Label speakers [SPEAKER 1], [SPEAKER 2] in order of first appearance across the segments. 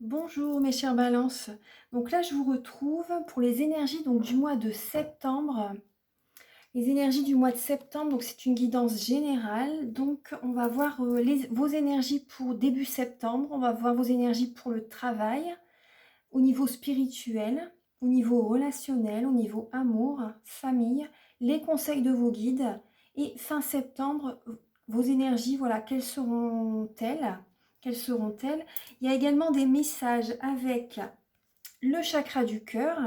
[SPEAKER 1] Bonjour mes chers balances. Donc là, je vous retrouve pour les énergies donc, du mois de septembre. Les énergies du mois de septembre, donc c'est une guidance générale. Donc on va voir vos énergies pour début septembre. On va voir vos énergies pour le travail, au niveau spirituel, au niveau relationnel, au niveau amour, famille, les conseils de vos guides. Et fin septembre, vos énergies, voilà, quelles seront-elles? Quelles seront-elles? Il y a également des messages avec le chakra du cœur.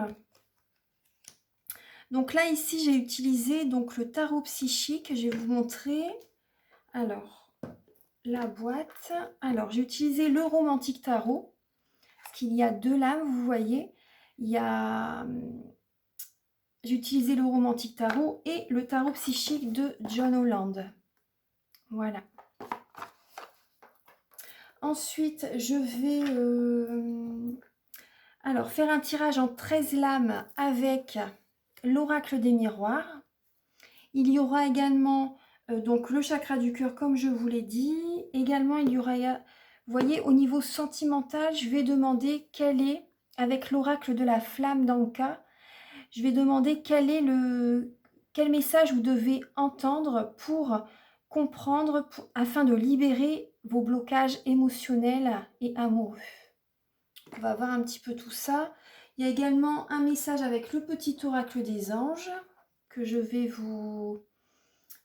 [SPEAKER 1] Donc là, ici, j'ai utilisé donc le tarot psychique. Je vais vous montrer. Alors, la boîte. Alors, j'ai utilisé le romantique tarot. Parce qu'il y a deux lames, vous voyez. Il y a... J'ai utilisé le romantique tarot et le tarot psychique de John Holland. Voilà. Ensuite, je vais alors faire un tirage en 13 lames avec l'oracle des miroirs. Il y aura également donc le chakra du cœur, comme je vous l'ai dit. Également, il y aura, vous voyez, au niveau sentimental, je vais demander quel est, avec l'oracle de la flamme d'Anka, je vais demander quel message vous devez entendre pour comprendre, afin de libérer vos blocages émotionnels et amoureux. On va voir un petit peu tout ça. Il y a également un message avec le petit oracle des anges que je vais vous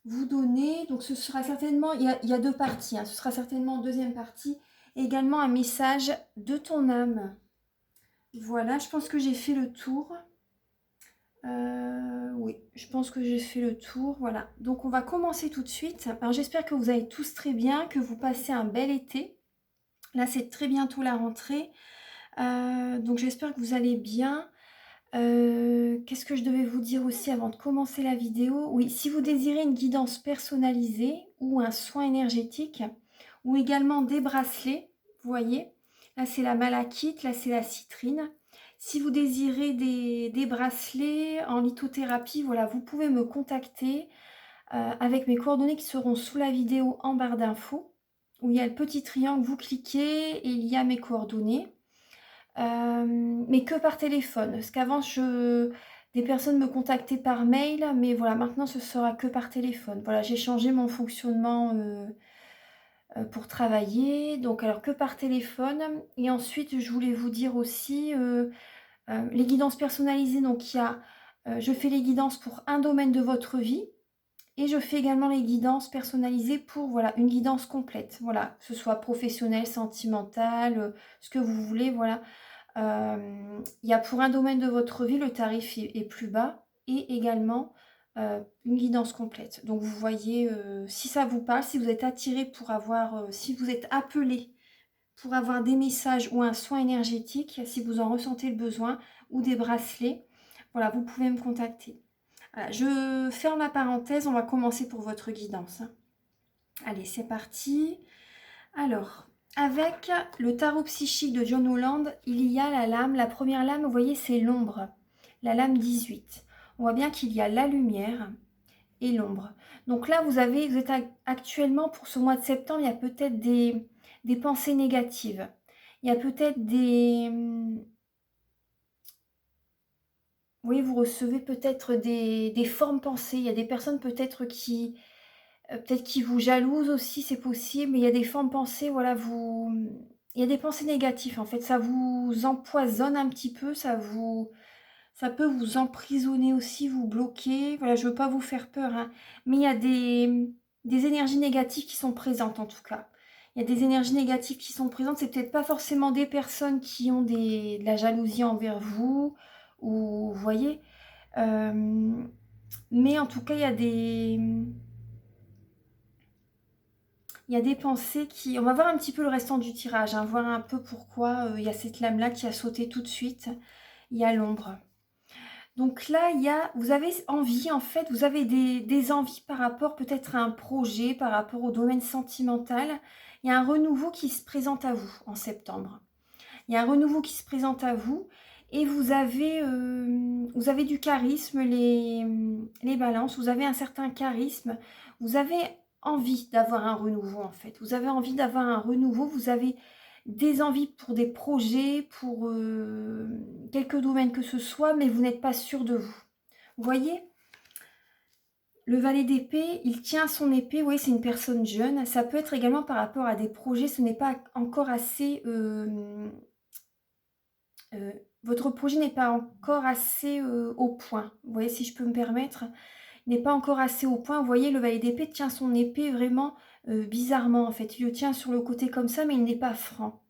[SPEAKER 1] donner. Donc ce sera certainement, il y a deux parties, hein. Ce sera certainement en deuxième partie. Et également un message de ton âme. Voilà, je pense que j'ai fait le tour. Oui, je pense que j'ai fait le tour. Voilà, donc on va commencer tout de suite. Alors j'espère que vous allez tous très bien, que vous passez un bel été. Là, c'est très bientôt la rentrée. Donc j'espère que vous allez bien. Qu'est-ce que je devais vous dire aussi avant de commencer la vidéo? Oui, si vous désirez une guidance personnalisée ou un soin énergétique, ou également des bracelets, vous voyez, là c'est la malachite, là c'est la citrine. Si vous désirez des bracelets en lithothérapie, voilà, vous pouvez me contacter avec mes coordonnées qui seront sous la vidéo en barre d'infos, où il y a le petit triangle, vous cliquez et il y a mes coordonnées. Mais que par téléphone. Parce qu'avant, des personnes me contactaient par mail, mais voilà, maintenant ce sera que par téléphone. Voilà, j'ai changé mon fonctionnement pour travailler, donc alors que par téléphone. Et ensuite, je voulais vous dire aussi les guidances personnalisées. Donc, je fais les guidances pour un domaine de votre vie. Et je fais également les guidances personnalisées pour voilà, une guidance complète. Voilà, que ce soit professionnel, sentimental, ce que vous voulez, voilà. Il y a pour un domaine de votre vie, le tarif est plus bas et également une guidance complète. Donc vous voyez, si ça vous parle, si vous êtes attiré pour avoir, si vous êtes appelé pour avoir des messages ou un soin énergétique, si vous en ressentez le besoin, ou des bracelets, voilà, vous pouvez me contacter. Voilà, je ferme la parenthèse, on va commencer pour votre guidance. Allez, c'est parti. Alors, avec le tarot psychique de John Holland, il y a la lame. La première lame, vous voyez, c'est l'ombre. La lame 18. On voit bien qu'il y a la lumière et l'ombre. Donc là, vous êtes actuellement, pour ce mois de septembre, il y a peut-être des pensées négatives. Il y a peut-être oui, vous recevez peut-être des formes pensées. Il y a des personnes peut-être qui vous jalousent aussi, c'est possible, mais il y a des formes pensées, voilà, il y a des pensées négatives, en fait, ça vous empoisonne un petit peu, ça peut vous emprisonner aussi, vous bloquer, voilà, je veux pas vous faire peur, hein, mais il y a des énergies négatives qui sont présentes, en tout cas. Il y a des énergies négatives qui sont présentes, c'est peut-être pas forcément des personnes qui ont de la jalousie envers vous, ou, vous voyez, mais en tout cas, il y a des pensées qui... On va voir un petit peu le restant du tirage, hein, voir un peu pourquoi il y a cette lame-là qui a sauté tout de suite. Il y a l'ombre. Donc là, vous avez envie, en fait, vous avez des envies par rapport peut-être à un projet, par rapport au domaine sentimental. Il y a un renouveau qui se présente à vous en septembre. Il y a un renouveau qui se présente à vous et vous avez du charisme, les balances, vous avez un certain charisme, vous avez envie d'avoir un renouveau en fait. Vous avez envie d'avoir un renouveau, des envies pour des projets, pour quelques domaines que ce soit, mais vous n'êtes pas sûr de vous. Vous voyez, le valet d'épée, il tient son épée, vous voyez, c'est une personne jeune. Ça peut être également par rapport à des projets, ce n'est pas encore assez... votre projet n'est pas encore assez au point. Vous voyez, si je peux me permettre, il n'est pas encore assez au point. Vous voyez, le valet d'épée tient son épée vraiment bizarrement, en fait. Il le tient sur le côté comme ça, mais il n'est pas franc.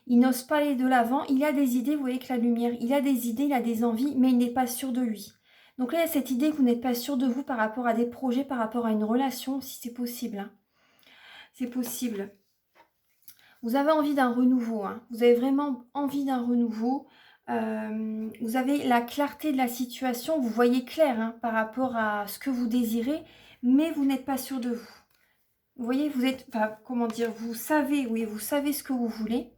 [SPEAKER 1] Il n'ose pas aller de l'avant. Il a des idées, vous voyez que la lumière, il a des idées, il a des envies, mais il n'est pas sûr de lui. Donc là, il y a cette idée que vous n'êtes pas sûr de vous par rapport à des projets, par rapport à une relation, si c'est possible. Hein. C'est possible. Vous avez envie d'un renouveau. Hein. Vous avez vraiment envie d'un renouveau. Vous avez la clarté de la situation. Vous voyez clair hein, par rapport à ce que vous désirez, mais vous n'êtes pas sûr de vous. Vous voyez, vous êtes, enfin, comment dire, vous savez, oui, vous savez ce que vous voulez.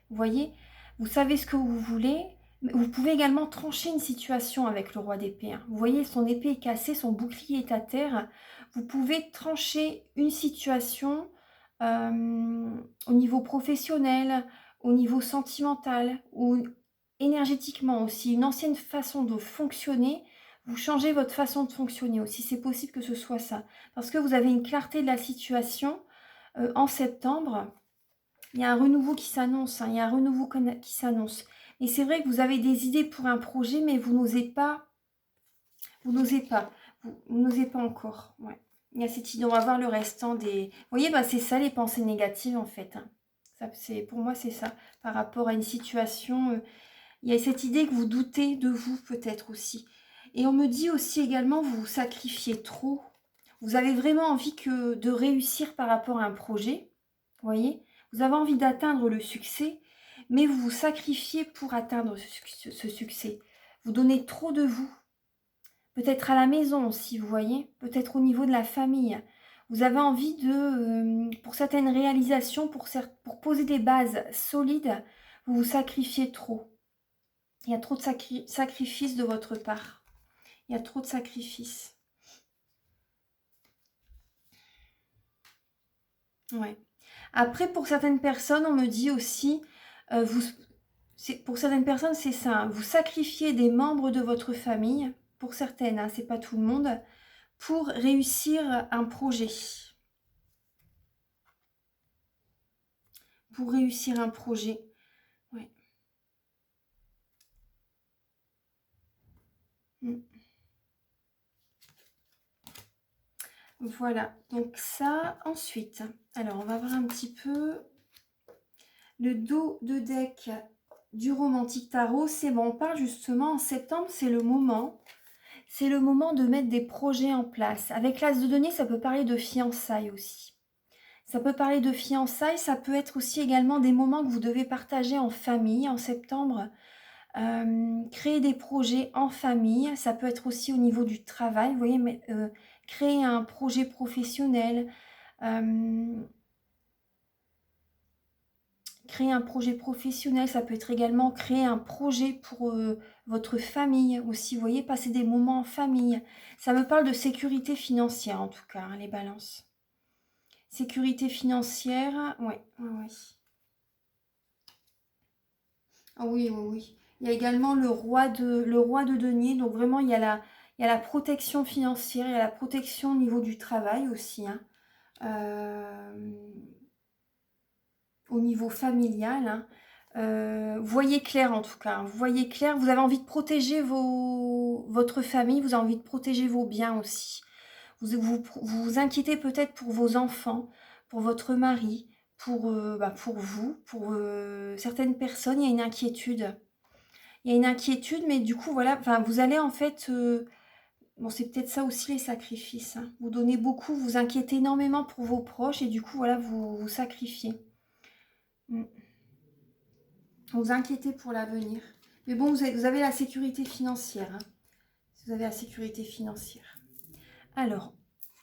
[SPEAKER 1] Vous voyez, vous savez ce que vous voulez. Mais vous pouvez également trancher une situation avec le roi d'épée. Hein. Vous voyez, son épée est cassée, son bouclier est à terre. Vous pouvez trancher une situation au niveau professionnel, au niveau sentimental ou énergétiquement aussi. Une ancienne façon de fonctionner. Vous changez votre façon de fonctionner aussi. C'est possible que ce soit ça. Parce que vous avez une clarté de la situation en septembre. Il y a un renouveau qui s'annonce, hein, il y a un renouveau qui s'annonce. Et c'est vrai que vous avez des idées pour un projet, mais vous n'osez pas. Vous n'osez pas. Vous n'osez pas encore. Ouais. Il y a cette idée, on va voir le restant des... Vous voyez, bah, c'est ça les pensées négatives en fait. Hein. Ça, pour moi, c'est ça. Par rapport à une situation, il y a cette idée que vous doutez de vous peut-être aussi. Et on me dit aussi également, vous vous sacrifiez trop. Vous avez vraiment envie de réussir par rapport à un projet. Vous voyez, vous avez envie d'atteindre le succès, mais vous vous sacrifiez pour atteindre ce succès. Vous donnez trop de vous. Peut-être à la maison aussi, vous voyez. Peut-être au niveau de la famille. Vous avez envie de, pour certaines réalisations, pour poser des bases solides, vous vous sacrifiez trop. Il y a trop de sacrifices de votre part. Il y a trop de sacrifices. Ouais. Après, pour certaines personnes, on me dit aussi, pour certaines personnes, c'est ça, hein, vous sacrifiez des membres de votre famille, pour certaines, hein, c'est pas tout le monde, pour réussir un projet. Pour réussir un projet. Ouais. Mm. Voilà, donc ça, ensuite, alors on va voir un petit peu le dos de deck du Romantique Tarot. C'est bon, on parle justement en septembre, c'est le moment de mettre des projets en place. Avec l'As de denier, ça peut parler de fiançailles aussi. Ça peut parler de fiançailles, ça peut être aussi également des moments que vous devez partager en famille en septembre. Créer des projets en famille, ça peut être aussi au niveau du travail, vous voyez, mais, créer un projet professionnel, créer un projet professionnel, ça peut être également créer un projet pour votre famille aussi, vous voyez, passer des moments en famille. Ça me parle de sécurité financière en tout cas, hein, les balances. Sécurité financière, ouais, ouais, ouais. Ah oui, oui, oui. Il y a également le roi de denier, donc vraiment il y a la protection financière, il y a la protection au niveau du travail aussi, hein. Au niveau familial, hein. Voyez clair en tout cas, hein. Vous voyez clair, vous avez envie de protéger votre famille, vous avez envie de protéger vos biens aussi. Vous inquiétez peut-être pour vos enfants, pour votre mari, pour vous, pour certaines personnes, il y a une inquiétude. Il y a une inquiétude, mais du coup, voilà, enfin, vous allez en fait... bon, c'est peut-être ça aussi les sacrifices. Hein. Vous donnez beaucoup, vous inquiétez énormément pour vos proches et du coup, voilà, vous vous sacrifiez. Mm. Vous inquiétez pour l'avenir. Mais bon, vous avez la sécurité financière. Hein. Vous avez la sécurité financière. Alors,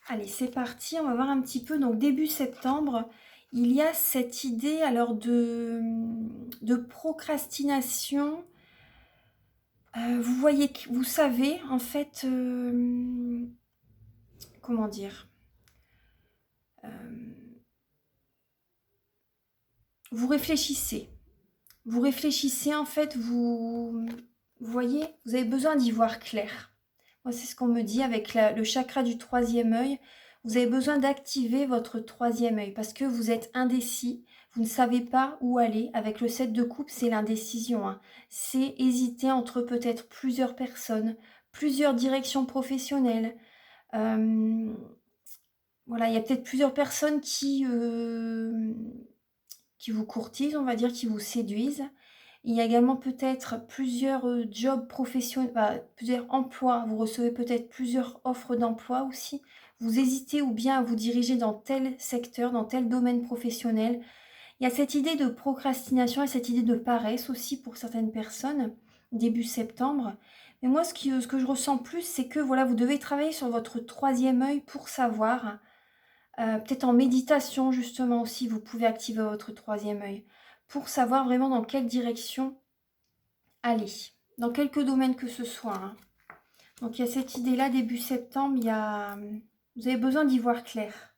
[SPEAKER 1] allez, c'est parti. On va voir un petit peu. Donc, début septembre, il y a cette idée alors de procrastination. Vous voyez, vous savez, en fait, comment dire, vous réfléchissez. Vous réfléchissez, en fait, vous voyez, vous avez besoin d'y voir clair. Moi, c'est ce qu'on me dit avec le chakra du troisième œil. Vous avez besoin d'activer votre troisième œil parce que vous êtes indécis, vous ne savez pas où aller. Avec le 7 de coupe, c'est l'indécision, hein. C'est hésiter entre peut-être plusieurs personnes, plusieurs directions professionnelles. Voilà, il y a peut-être plusieurs personnes qui vous courtisent, on va dire, qui vous séduisent. Il y a également peut-être plusieurs jobs professionnels, plusieurs emplois. Vous recevez peut-être plusieurs offres d'emploi aussi. Vous hésitez ou bien à vous diriger dans tel secteur, dans tel domaine professionnel. Il y a cette idée de procrastination et cette idée de paresse aussi pour certaines personnes, début septembre. Mais moi, ce que je ressens plus, c'est que voilà, vous devez travailler sur votre troisième œil pour savoir. Peut-être en méditation justement aussi, vous pouvez activer votre troisième œil pour savoir vraiment dans quelle direction aller, dans quelque domaine que ce soit, hein. Donc il y a cette idée-là, début septembre, vous avez besoin d'y voir clair.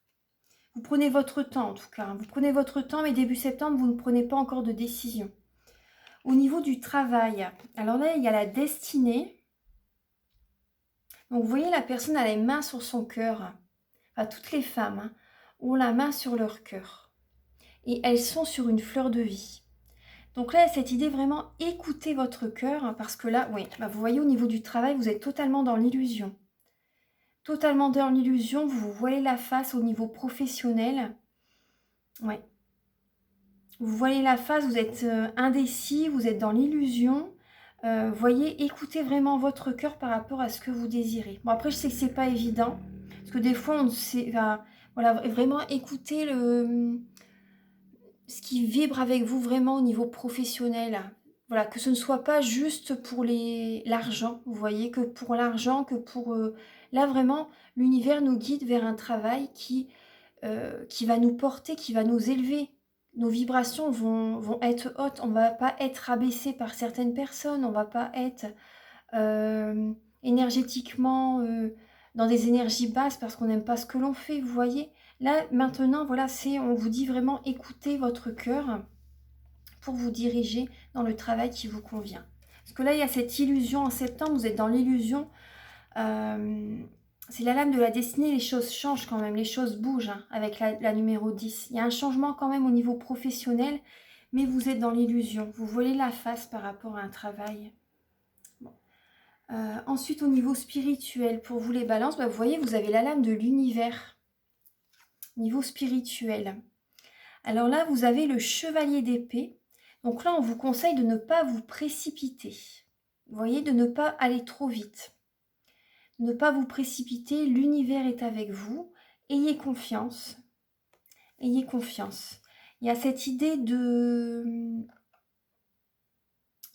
[SPEAKER 1] Vous prenez votre temps en tout cas, hein. Vous prenez votre temps, mais début septembre, vous ne prenez pas encore de décision. Au niveau du travail, alors là, il y a la destinée. Donc vous voyez, la personne a les mains sur son cœur. Enfin, toutes les femmes, hein, ont la main sur leur cœur. Et elles sont sur une fleur de vie. Donc là, cette idée vraiment, écoutez votre cœur, hein, parce que là, oui, vous voyez au niveau du travail, vous êtes totalement dans l'illusion. Totalement dans l'illusion, vous vous voilez la face au niveau professionnel. Ouais. Vous voilez la face, vous êtes indécis, vous êtes dans l'illusion. Voyez, écoutez vraiment votre cœur par rapport à ce que vous désirez. Bon, après, je sais que c'est pas évident, parce que des fois, on sait, voilà, vraiment écouter ce qui vibre avec vous vraiment au niveau professionnel. Voilà, que ce ne soit pas juste pour l'argent, vous voyez, que pour l'argent, que pour... là, vraiment, l'univers nous guide vers un travail qui va nous porter, qui va nous élever. Nos vibrations vont être hautes, on ne va pas être abaissé par certaines personnes, on ne va pas être énergétiquement dans des énergies basses parce qu'on n'aime pas ce que l'on fait, vous voyez. Là, maintenant, voilà, on vous dit vraiment écoutez votre cœur pour vous diriger dans le travail qui vous convient. Parce que là, il y a cette illusion en septembre, vous êtes dans l'illusion. C'est la lame de la destinée, les choses changent quand même, les choses bougent, hein, avec la numéro 10. Il y a un changement quand même au niveau professionnel, mais vous êtes dans l'illusion. Vous voilez la face par rapport à un travail. Bon. Ensuite, au niveau spirituel, pour vous les balances, vous voyez, vous avez la lame de l'univers. Niveau spirituel. Alors là, vous avez le chevalier d'épée. Donc là, on vous conseille de ne pas vous précipiter. Vous voyez, de ne pas aller trop vite. Ne pas vous précipiter, l'univers est avec vous. Ayez confiance. Ayez confiance. Il y a cette idée de...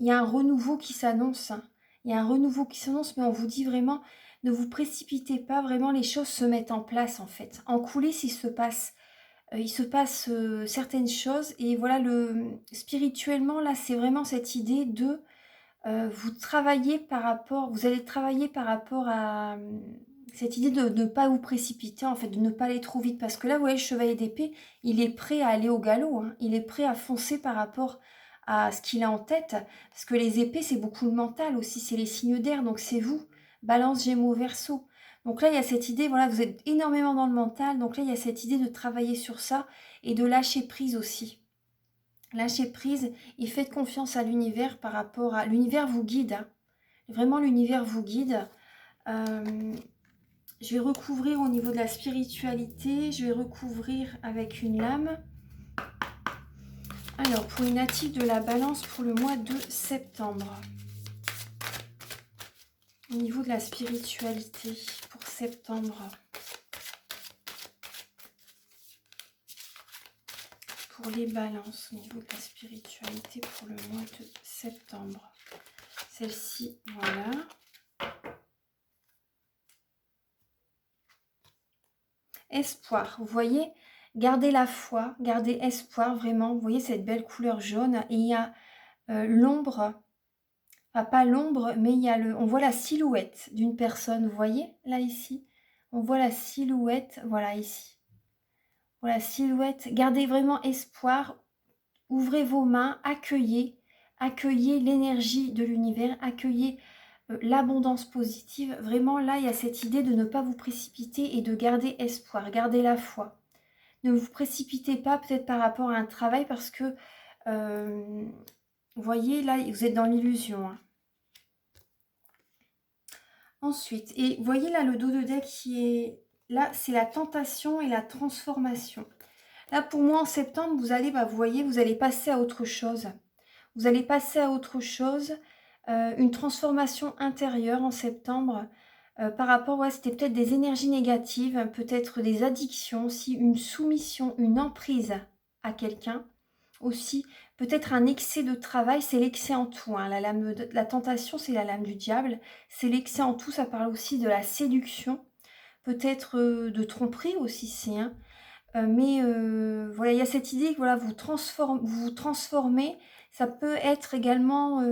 [SPEAKER 1] Il y a un renouveau qui s'annonce. Il y a un renouveau qui s'annonce, mais on vous dit vraiment, ne vous précipitez pas. Vraiment, les choses se mettent en place, en fait. En coulisses, il se passe certaines choses. Et voilà, spirituellement, là, c'est vraiment cette idée de... vous allez travailler par rapport à cette idée de ne pas vous précipiter, en fait, de ne pas aller trop vite. Parce que là, vous voyez, le chevalier d'épée, il est prêt à aller au galop, hein. Il est prêt à foncer par rapport à ce qu'il a en tête. Parce que les épées, c'est beaucoup le mental aussi, c'est les signes d'air, donc c'est vous. Balance, Gémeaux, Verseau. Donc là, il y a cette idée, voilà, vous êtes énormément dans le mental. Donc là, il y a cette idée de travailler sur ça et de lâcher prise aussi. Lâchez prise et faites confiance à l'univers par rapport à... L'univers vous guide, hein. Vraiment, l'univers vous guide. Je vais recouvrir au niveau de la spiritualité. Je vais recouvrir avec une lame. Alors, pour une native de la balance pour le mois de septembre. Au niveau de la spiritualité pour septembre. Pour les balances au niveau de la spiritualité pour le mois de septembre. Celle-ci, voilà. Espoir, vous voyez, gardez la foi, gardez espoir, vraiment. Vous voyez cette belle couleur jaune. Et il y a l'ombre, enfin pas l'ombre, mais il y a on voit la silhouette d'une personne, vous voyez, là, ici. On voit la silhouette, voilà, ici. Voilà, silhouette. Gardez vraiment espoir. ouvrez vos mains, accueillez l'énergie de l'univers, accueillez l'abondance positive. Vraiment, là, il y a cette idée de ne pas vous précipiter et de garder espoir, garder la foi. Ne vous précipitez pas peut-être par rapport à un travail parce que, vous voyez, là, vous êtes dans l'illusion. Hein. Ensuite, et vous voyez là, le dos de deck qui est là, c'est la tentation et la transformation. Là, pour moi, en septembre, vous allez, vous voyez, vous allez passer à autre chose. Vous allez passer à autre chose, une transformation intérieure en septembre par rapport, ouais, c'était peut-être des énergies négatives, peut-être des addictions aussi, une soumission, une emprise à quelqu'un aussi, peut-être un excès de travail, c'est l'excès en tout. Hein. La tentation, c'est la lame du diable, c'est l'excès en tout, ça parle aussi de la séduction, peut-être de tromperie aussi, c'est hein. Mais voilà, il y a cette idée que voilà, vous vous transformez. Ça peut être également,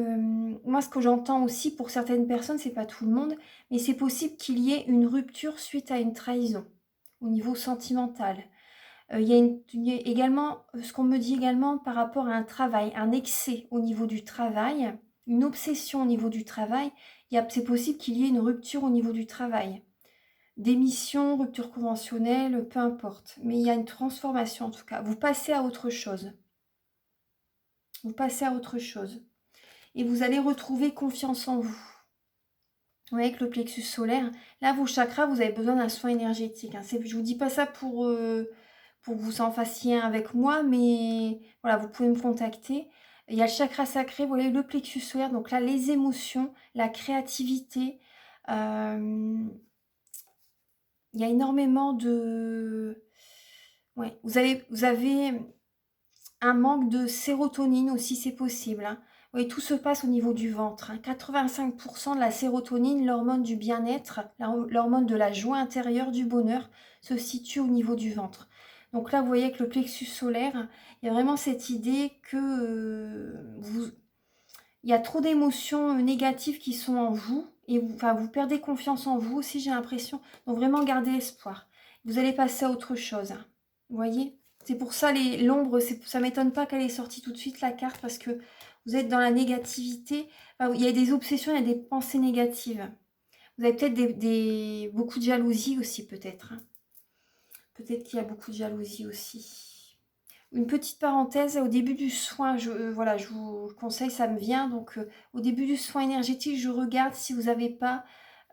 [SPEAKER 1] moi ce que j'entends aussi pour certaines personnes, c'est pas tout le monde, mais c'est possible qu'il y ait une rupture suite à une trahison au niveau sentimental. Il y a également, ce qu'on me dit également par rapport à un travail, un excès au niveau du travail, une obsession au niveau du travail, c'est possible qu'il y ait une rupture au niveau du travail. Démission, rupture conventionnelle, peu importe. Mais il y a une transformation en tout cas. Vous passez à autre chose. Vous passez à autre chose. Et vous allez retrouver confiance en vous. Vous voyez, avec le plexus solaire, là, vos chakras, vous avez besoin d'un soin énergétique. Hein. Je ne vous dis pas ça pour que vous en fassiez un avec moi, mais voilà, vous pouvez me contacter. Il y a le chakra sacré, vous voyez, le plexus solaire. Donc là, les émotions, la créativité. Il y a énormément de... Ouais, vous avez un manque de sérotonine aussi, c'est possible. Hein. Oui, tout se passe au niveau du ventre. Hein. 85% de la sérotonine, l'hormone du bien-être, l'hormone de la joie intérieure, du bonheur, se situe au niveau du ventre. Donc là, vous voyez que le plexus solaire, il y a vraiment cette idée que il y a trop d'émotions négatives qui sont en vous et vous perdez confiance en vous aussi, j'ai l'impression. Donc vraiment, gardez espoir. Vous allez passer à autre chose. Hein. Vous voyez? C'est pour ça l'ombre, ça m'étonne pas qu'elle ait sorti tout de suite la carte parce que vous êtes dans la négativité. Il y a des obsessions, il y a des pensées négatives. Vous avez peut-être beaucoup de jalousie aussi, peut-être. Hein. Peut-être qu'il y a beaucoup de jalousie aussi. Une petite parenthèse, au début du soin, voilà, je vous conseille, ça me vient. Donc, au début du soin énergétique, je regarde si vous n'avez pas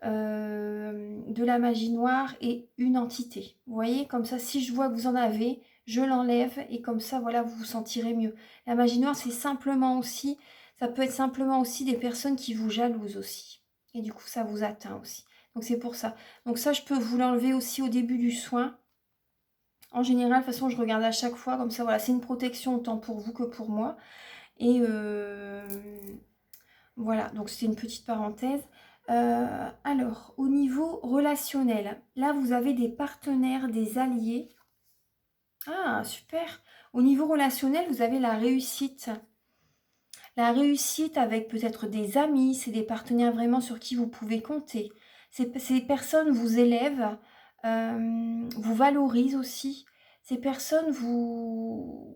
[SPEAKER 1] de la magie noire et une entité. Vous voyez, comme ça, si je vois que vous en avez, je l'enlève et comme ça, voilà, vous vous sentirez mieux. La magie noire, c'est simplement aussi, ça peut être simplement aussi des personnes qui vous jalousent aussi. Et du coup, ça vous atteint aussi. Donc, c'est pour ça. Donc, ça, je peux vous l'enlever aussi au début du soin. En général, de toute façon, je regarde à chaque fois, comme ça, voilà, c'est une protection autant pour vous que pour moi. Et voilà, donc c'est une petite parenthèse. Alors, au niveau relationnel, là, vous avez des partenaires, des alliés. Ah, super. Au niveau relationnel, vous avez la réussite. La réussite avec peut-être des amis, c'est des partenaires vraiment sur qui vous pouvez compter. Ces personnes vous élèvent, vous valorisent aussi. Ces personnes vous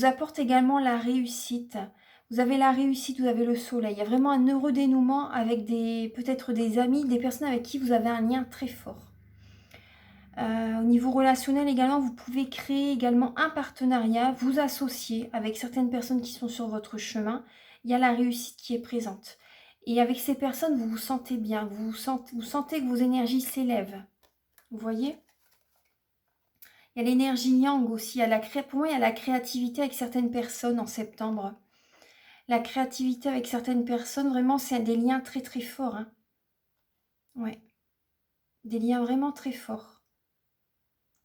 [SPEAKER 1] apportent également la réussite. Vous avez la réussite, vous avez le soleil. Il y a vraiment un heureux dénouement avec peut-être des amis, des personnes avec qui vous avez un lien très fort. Au niveau relationnel également, vous pouvez créer également un partenariat, vous associer avec certaines personnes qui sont sur votre chemin. Il y a la réussite qui est présente. Et avec ces personnes, vous vous sentez bien, vous sentez que vos énergies s'élèvent. Vous voyez? Il y a l'énergie yang aussi. Pour moi, il y a la créativité avec certaines personnes en septembre. La créativité avec certaines personnes, vraiment, c'est des liens très très forts. Hein. Ouais. Des liens vraiment très forts.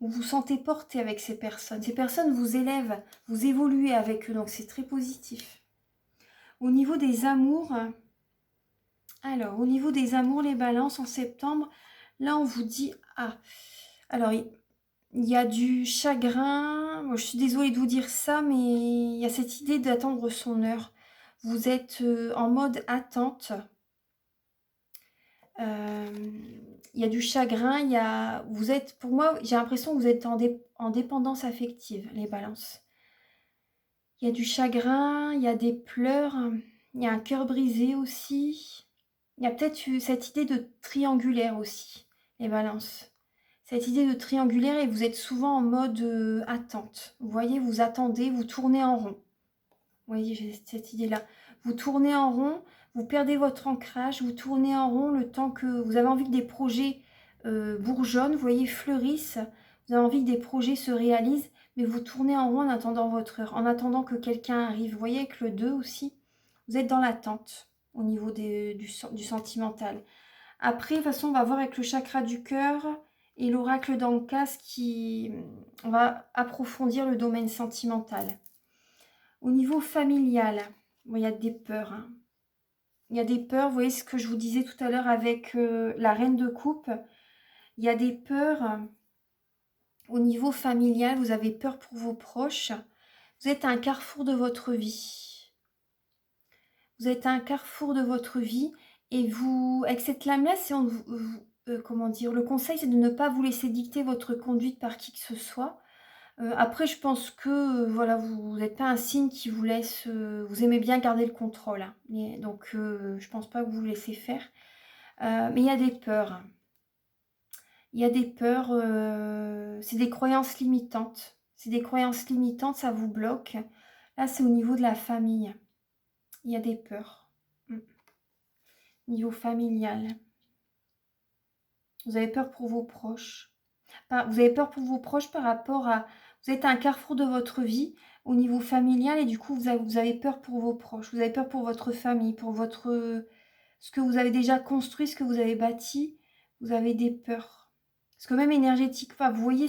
[SPEAKER 1] Vous vous sentez porté avec ces personnes. Ces personnes vous élèvent, vous évoluez avec eux, donc c'est très positif. Au niveau des amours, les balances en septembre, là on vous dit, alors il y a du chagrin, moi, je suis désolée de vous dire ça, mais il y a cette idée d'attendre son heure. Vous êtes en mode attente. Il y a du chagrin, pour moi, j'ai l'impression que vous êtes en dépendance affective, les balances. Il y a du chagrin, il y a des pleurs, il y a un cœur brisé aussi. Il y a peut-être cette idée de triangulaire aussi, les balances. Cette idée de triangulaire et vous êtes souvent en mode attente. Vous voyez, vous attendez, vous tournez en rond. Vous voyez, j'ai cette idée-là. Vous tournez en rond, vous perdez votre ancrage, vous tournez en rond le temps que vous avez envie que des projets bourgeonnent, vous voyez, fleurissent. Vous avez envie que des projets se réalisent, mais vous tournez en rond en attendant votre heure, en attendant que quelqu'un arrive. Vous voyez, avec le 2 aussi, vous êtes dans l'attente au niveau du sentimental. Après, de toute façon, on va voir avec le chakra du cœur et l'oracle d'Ankas qui on va approfondir le domaine sentimental. Au niveau familial, bon, il y a des peurs. Hein. Il y a des peurs, vous voyez ce que je vous disais tout à l'heure avec la reine de coupe. Il y a des peurs au niveau familial, vous avez peur pour vos proches. Vous êtes à un carrefour de votre vie. Vous êtes à un carrefour de votre vie et vous, avec cette lame-là, comment dire, le conseil, c'est de ne pas vous laisser dicter votre conduite par qui que ce soit. Après, je pense que voilà, vous n'êtes pas un signe qui vous laisse... vous aimez bien garder le contrôle. Hein. Donc, je pense pas que vous vous laissez faire. Mais il y a des peurs. Il y a des peurs, c'est des croyances limitantes. C'est des croyances limitantes, ça vous bloque. Là, c'est au niveau de la famille. Il y a des peurs. Niveau familial. Vous avez peur pour vos proches. Vous avez peur pour vos proches par rapport à... Vous êtes à un carrefour de votre vie au niveau familial et du coup, vous avez peur pour vos proches. Vous avez peur pour votre famille, pour ce que vous avez déjà construit, ce que vous avez bâti. Vous avez des peurs. Parce que même énergétique, vous voyez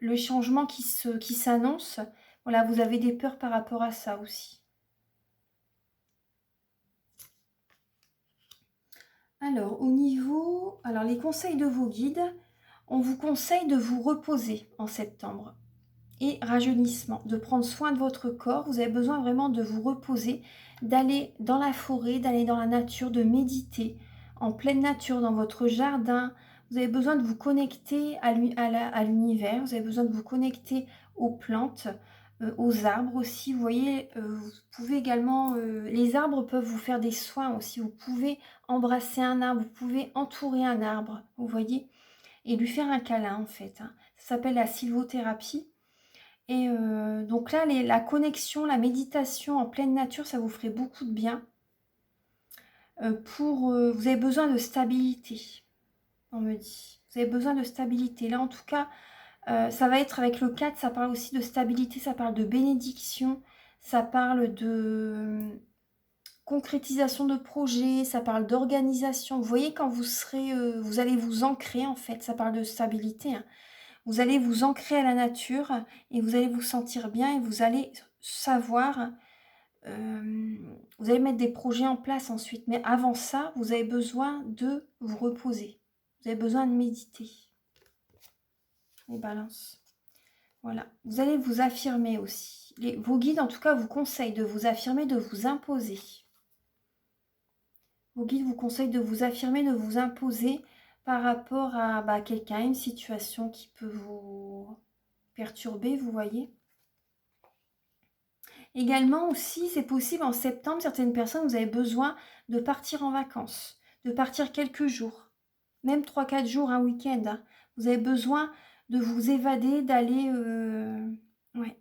[SPEAKER 1] le changement qui s'annonce. Voilà, vous avez des peurs par rapport à ça aussi. Alors, les conseils de vos guides, on vous conseille de vous reposer en septembre. Et rajeunissement, de prendre soin de votre corps. Vous avez besoin vraiment de vous reposer, d'aller dans la forêt, d'aller dans la nature, de méditer en pleine nature, dans votre jardin. Vous avez besoin de vous connecter à l'univers, vous avez besoin de vous connecter aux plantes, aux arbres aussi. Vous voyez, vous pouvez également... les arbres peuvent vous faire des soins aussi. Vous pouvez embrasser un arbre, vous pouvez entourer un arbre, vous voyez, et lui faire un câlin en fait. Hein. Ça s'appelle la sylvothérapie. Et donc là, la connexion, la méditation en pleine nature, ça vous ferait beaucoup de bien. Vous avez besoin de stabilité, on me dit. Vous avez besoin de stabilité. Là, en tout cas, ça va être avec le 4, ça parle aussi de stabilité, ça parle de bénédiction, ça parle de concrétisation de projets, ça parle d'organisation. Vous voyez, quand vous allez vous ancrer, en fait, ça parle de stabilité, hein. Vous allez vous ancrer à la nature et vous allez vous sentir bien et vous allez savoir, vous allez mettre des projets en place ensuite. Mais avant ça, vous avez besoin de vous reposer. Vous avez besoin de méditer. Les balances. Voilà. Vous allez vous affirmer aussi. Vos guides, en tout cas, vous conseillent de vous affirmer, de vous imposer. Vos guides vous conseillent de vous affirmer, de vous imposer par rapport à quelqu'un, une situation qui peut vous perturber, vous voyez. Également aussi, c'est possible en septembre, certaines personnes, vous avez besoin de partir en vacances, de partir quelques jours, même 3-4 jours, un week-end. Hein. Vous avez besoin de vous évader, d'aller... ouais.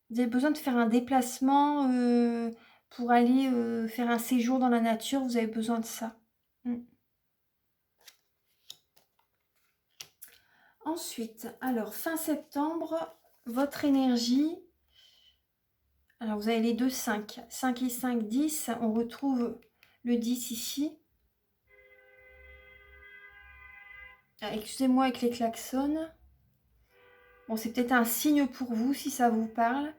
[SPEAKER 1] Vous avez besoin de faire un déplacement pour aller faire un séjour dans la nature, vous avez besoin de ça. Ensuite, alors fin septembre, votre énergie, alors vous avez les deux 5, 5 et 5, 10, on retrouve le 10 ici. Excusez-moi avec les klaxons. Bon, c'est peut-être un signe pour vous si ça vous parle.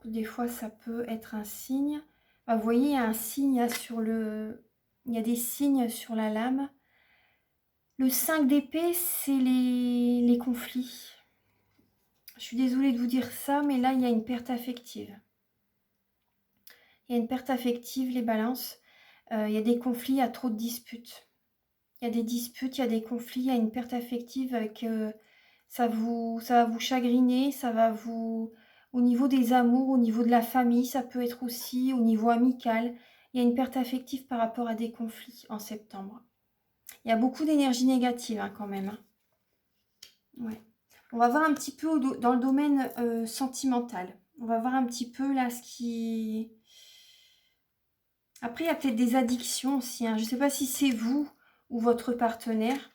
[SPEAKER 1] Des fois, ça peut être un signe. Vous voyez, il y a un signe sur il y a des signes sur la lame. Le 5 d'épée, c'est les conflits. Je suis désolée de vous dire ça, mais là, il y a une perte affective. Il y a une perte affective, les balances. Il y a des conflits, il y a trop de disputes. Il y a des disputes, il y a des conflits, il y a une perte affective avec ça va vous chagriner, ça va vous... Au niveau des amours, au niveau de la famille, ça peut être aussi au niveau amical. Il y a une perte affective par rapport à des conflits en septembre. Il y a beaucoup d'énergie négative hein, quand même. Hein. Ouais. On va voir un petit peu dans le domaine sentimental. On va voir un petit peu là ce qui... Après, il y a peut-être des addictions aussi. Hein. Je ne sais pas si c'est vous ou votre partenaire.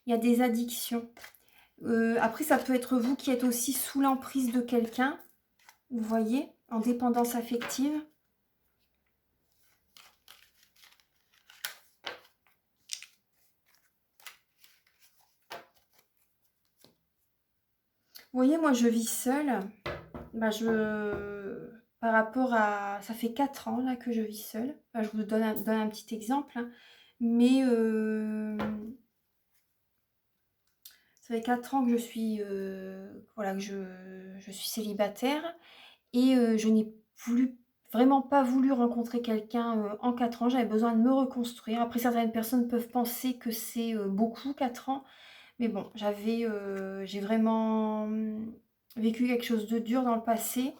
[SPEAKER 1] Il y a des addictions. Après, ça peut être vous qui êtes aussi sous l'emprise de quelqu'un. Vous voyez, en dépendance affective. Vous voyez, moi, je vis seule. Bah, par rapport à... Ça fait 4 ans là que je vis seule. Enfin, je vous donne un petit exemple. Hein. Mais ça fait 4 ans que je suis, voilà, que je suis célibataire. Et je n'ai vraiment pas voulu rencontrer quelqu'un en 4 ans. J'avais besoin de me reconstruire. Après, certaines personnes peuvent penser que c'est beaucoup, 4 ans. Mais bon, j'ai vraiment vécu quelque chose de dur dans le passé.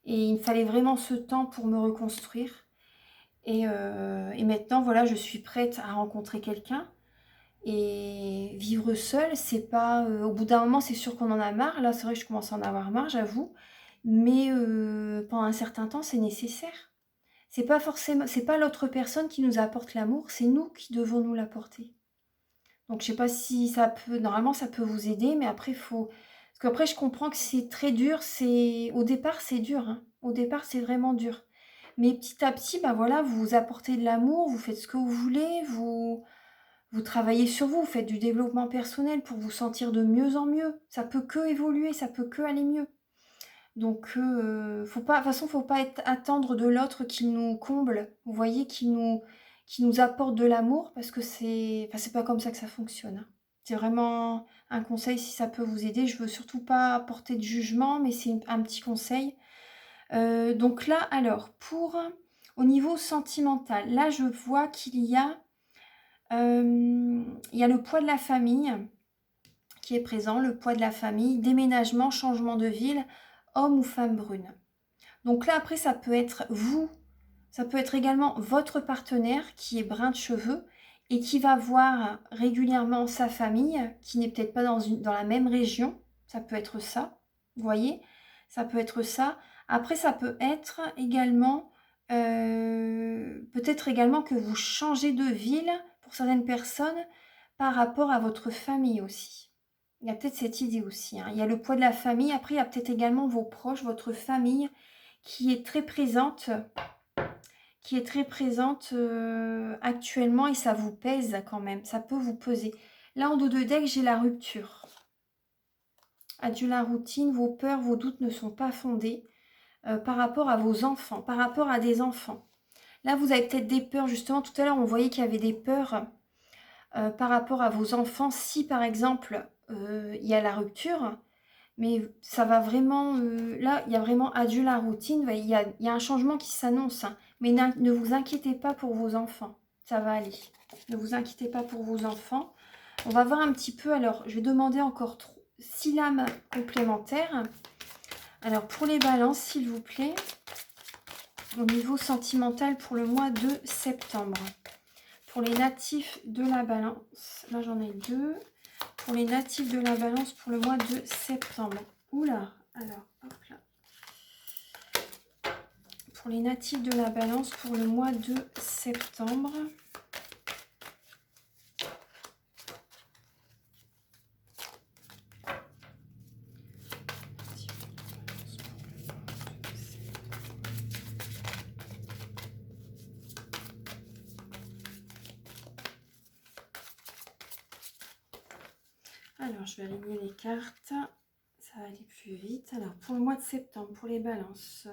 [SPEAKER 1] Et il me fallait vraiment ce temps pour me reconstruire. Et maintenant, voilà, je suis prête à rencontrer quelqu'un. Et vivre seule, c'est pas... au bout d'un moment, c'est sûr qu'on en a marre. Là, c'est vrai que je commence à en avoir marre, j'avoue. Mais pendant un certain temps, c'est nécessaire. C'est pas l'autre personne qui nous apporte l'amour, c'est nous qui devons nous l'apporter. Donc, je sais pas si ça peut... Normalement, ça peut vous aider, mais après, faut... Parce qu'après, je comprends que c'est très dur. Au départ, c'est dur. Hein. Au départ, c'est vraiment dur. Mais petit à petit, bah voilà, vous vous apportez de l'amour, vous faites ce que vous voulez, vous travaillez sur vous, vous faites du développement personnel pour vous sentir de mieux en mieux. Ça peut que évoluer, ça peut que aller mieux. Donc, faut pas, de toute façon, faut pas attendre de l'autre qu'il nous comble, vous voyez, qu'il nous apporte de l'amour, parce que c'est pas comme ça que ça fonctionne. Hein. C'est vraiment un conseil si ça peut vous aider. Je veux surtout pas apporter de jugement, mais c'est un petit conseil. Donc là, alors, au niveau sentimental, là, je vois il y a le poids de la famille qui est présent, le poids de la famille, déménagement, changement de ville, homme ou femme brune. Donc là, après, ça peut être vous, ça peut être également votre partenaire qui est brun de cheveux et qui va voir régulièrement sa famille, qui n'est peut-être pas dans la même région. Ça peut être ça, vous voyez, ça peut être ça. Après, ça peut être également, peut-être également que vous changez de ville pour certaines personnes par rapport à votre famille aussi. Il y a peut-être cette idée aussi. Hein. Il y a le poids de la famille. Après, il y a peut-être également vos proches, votre famille qui est très présente, actuellement et ça vous pèse quand même. Ça peut vous peser. Là, en dos de deck, j'ai la rupture. Adieu la routine, vos peurs, vos doutes ne sont pas fondés par rapport à vos enfants, par rapport à des enfants. Là, vous avez peut-être des peurs. Justement, tout à l'heure, on voyait qu'il y avait des peurs par rapport à vos enfants. Si, par exemple, il y a la rupture, mais ça va vraiment... là, il y a vraiment adieu la routine. Il y a un changement qui s'annonce. Hein, mais ne vous inquiétez pas pour vos enfants. Ça va aller. Ne vous inquiétez pas pour vos enfants. On va voir un petit peu. Alors, je vais demander encore 6 lames complémentaires. Alors, pour les balances, s'il vous plaît, au niveau sentimental pour le mois de septembre. Pour les natifs de la balance, là j'en ai 2. Pour les natifs de la balance pour le mois de septembre. Oula, alors, hop là. Pour les natifs de la balance pour le mois de septembre. Alors, je vais aligner les cartes. Ça va aller plus vite. Alors, pour le mois de septembre, pour les balances.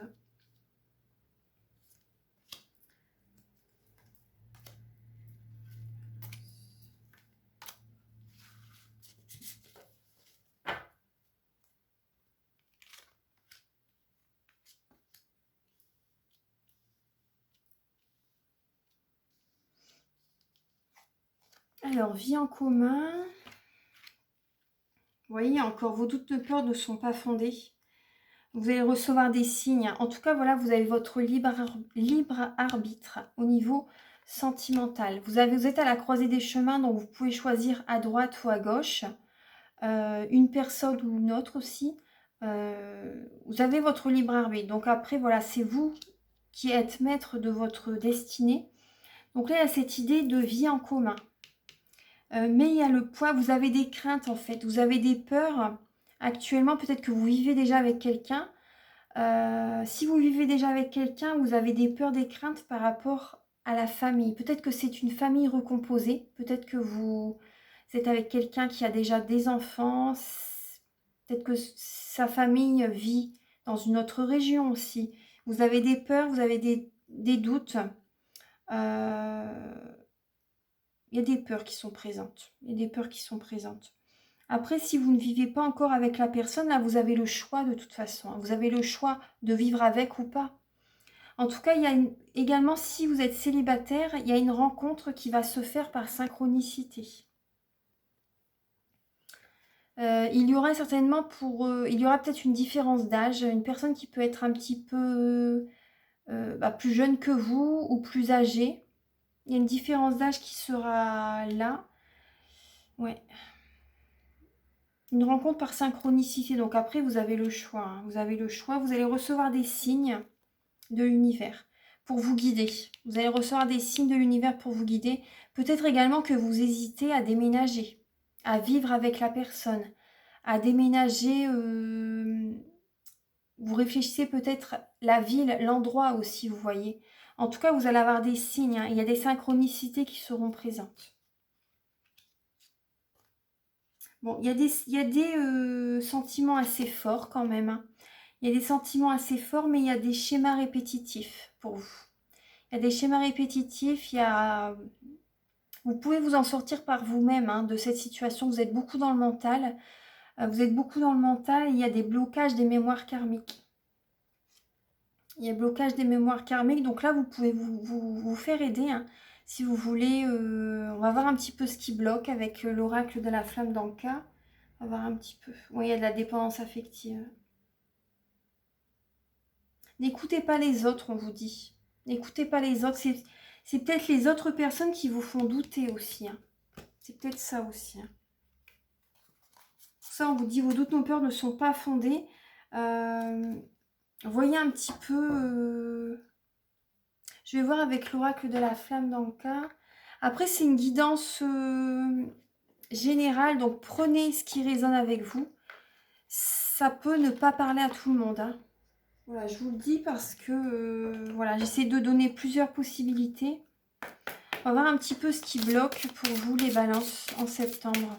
[SPEAKER 1] Alors, vie en commun. Vous voyez, encore, vos doutes de peur ne sont pas fondés. Vous allez recevoir des signes. En tout cas, voilà, vous avez votre libre arbitre au niveau sentimental. Vous êtes à la croisée des chemins, donc vous pouvez choisir à droite ou à gauche. Une personne ou une autre aussi. Vous avez votre libre arbitre. Donc après, voilà, c'est vous qui êtes maître de votre destinée. Donc là, il y a cette idée de vie en commun. Mais il y a le poids, vous avez des craintes en fait, vous avez des peurs. Actuellement, peut-être que vous vivez déjà avec quelqu'un. Si vous vivez déjà avec quelqu'un, vous avez des peurs, des craintes par rapport à la famille. Peut-être que c'est une famille recomposée. Peut-être que vous êtes avec quelqu'un qui a déjà des enfants. Peut-être que sa famille vit dans une autre région aussi. Vous avez des peurs, vous avez des doutes. Il y a des peurs qui sont présentes. Il y a des peurs qui sont présentes. Après, si vous ne vivez pas encore avec la personne, là, vous avez le choix de toute façon. Vous avez le choix de vivre avec ou pas. En tout cas, il y a également, si vous êtes célibataire, il y a une rencontre qui va se faire par synchronicité. Il y aura certainement il y aura peut-être une différence d'âge. Une personne qui peut être un petit peu plus jeune que vous ou plus âgée. Il y a une différence d'âge qui sera là. Ouais. Une rencontre par synchronicité. Donc après, vous avez le choix. Hein. Vous avez le choix. Vous allez recevoir des signes de l'univers pour vous guider. Vous allez recevoir des signes de l'univers pour vous guider. Peut-être également que vous hésitez à déménager, à vivre avec la personne, à déménager. Vous réfléchissez peut-être la ville, l'endroit aussi, vous voyez. En tout cas, vous allez avoir des signes. Hein. Il y a des synchronicités qui seront présentes. Bon, il y a des sentiments assez forts quand même. Hein. Il y a des sentiments assez forts, mais il y a des schémas répétitifs pour vous. Il y a des schémas répétitifs, vous pouvez vous en sortir par vous-même hein, de cette situation. Vous êtes beaucoup dans le mental. Vous êtes beaucoup dans le mental et il y a des blocages des mémoires karmiques. Il y a blocage des mémoires karmiques. Donc là, vous pouvez vous faire aider. Hein, si vous voulez, on va voir un petit peu ce qui bloque avec l'oracle de la flamme d'Anka. On va voir un petit peu. Oui, il y a de la dépendance affective. N'écoutez pas les autres, on vous dit. N'écoutez pas les autres. C'est peut-être les autres personnes qui vous font douter aussi. Hein. C'est peut-être ça aussi. Hein. Pour ça, on vous dit vos doutes, nos peurs ne sont pas fondés. Voyez un petit peu... Je vais voir avec l'oracle de la flamme d'Anka. Après, c'est une guidance générale. Donc, prenez ce qui résonne avec vous. Ça peut ne pas parler à tout le monde. Hein. Voilà, je vous le dis parce que voilà, j'essaie de donner plusieurs possibilités. On va voir un petit peu ce qui bloque pour vous les balances en septembre.